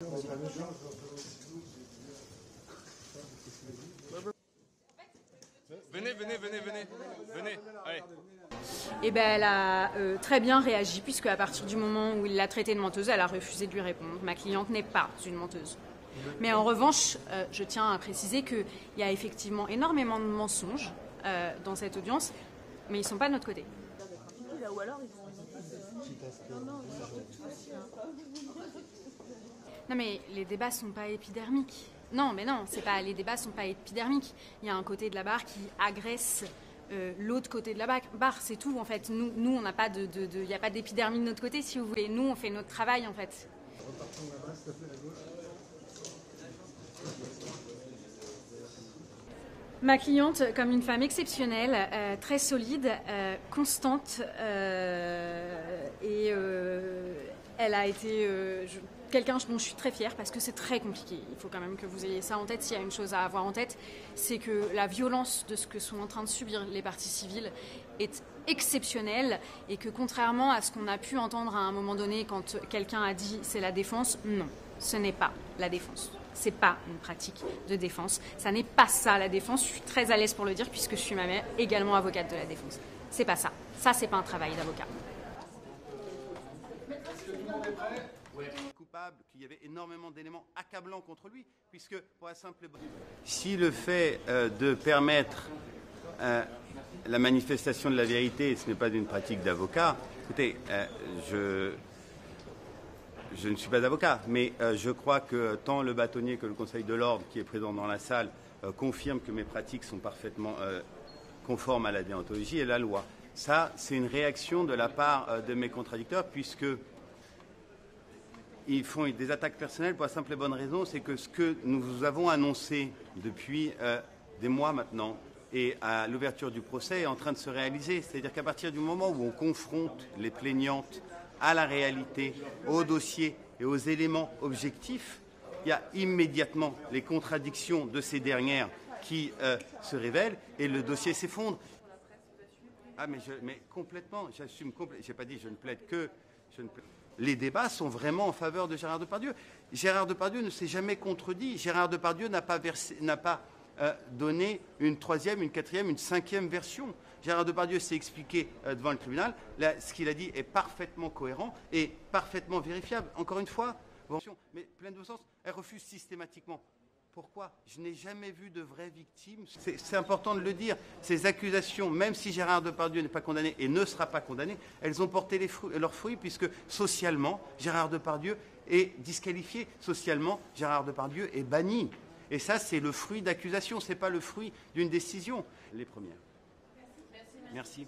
Venez, allez. Et ben elle a très bien réagi, puisque à partir du moment où il l'a traitée de menteuse, elle a refusé de lui répondre. Ma cliente n'est pas une menteuse. Mais en revanche, je tiens à préciser qu'il y a effectivement énormément de mensonges dans cette audience, mais ils ne sont pas de notre côté. Non mais les débats sont pas épidermiques. Non, mais non, les débats sont pas épidermiques. Il y a un côté de la barre qui agresse l'autre côté de la barre, c'est tout en fait. Nous on n'a pas il n'y a pas d'épidermie de notre côté, si vous voulez. Nous on fait notre travail en fait. Ma cliente, comme une femme exceptionnelle, très solide, constante, et elle a été quelqu'un dont je suis très fière parce que c'est très compliqué. Il faut quand même que vous ayez ça en tête. S'il y a une chose à avoir en tête, c'est que la violence de ce que sont en train de subir les parties civiles est exceptionnelle et que contrairement à ce qu'on a pu entendre à un moment donné quand quelqu'un a dit c'est la défense, non, ce n'est pas la défense. C'est pas une pratique de défense. Ça n'est pas ça la défense. Je suis très à l'aise pour le dire puisque je suis ma mère également avocate de la défense. C'est pas ça. Ça, c'est pas un travail d'avocat. Coupable, qu'il y avait énormément d'éléments accablants contre lui, puisque pour la simple si le fait de permettre la manifestation de la vérité, ce n'est pas une pratique d'avocat, écoutez, je ne suis pas avocat, mais je crois que tant le bâtonnier que le Conseil de l'ordre qui est présent dans la salle confirment que mes pratiques sont parfaitement conformes à la déontologie et la loi. Ça, c'est une réaction de la part de mes contradicteurs, puisque ils font des attaques personnelles pour la simple et bonne raison, c'est que ce que nous avons annoncé depuis des mois maintenant et à l'ouverture du procès est en train de se réaliser. C'est-à-dire qu'à partir du moment où on confronte les plaignantes à la réalité, au dossier et aux éléments objectifs, il y a immédiatement les contradictions de ces dernières qui se révèlent et le dossier s'effondre. Ah mais complètement, j'assume complètement. J'ai pas dit je ne plaide que. Les débats sont vraiment en faveur de Gérard Depardieu. Gérard Depardieu ne s'est jamais contredit. Gérard Depardieu n'a pas donné une troisième, une quatrième, une cinquième version. Gérard Depardieu s'est expliqué devant le tribunal. Là, ce qu'il a dit est parfaitement cohérent et parfaitement vérifiable. Encore une fois, mais pleine de sens, elle refuse systématiquement. Pourquoi? Je n'ai jamais vu de vraies victimes. C'est important de le dire. Ces accusations, même si Gérard Depardieu n'est pas condamné et ne sera pas condamné, elles ont porté leurs fruits puisque socialement, Gérard Depardieu est disqualifié. Socialement, Gérard Depardieu est banni. Et ça, c'est le fruit d'accusations, ce n'est pas le fruit d'une décision. Les premières. Merci.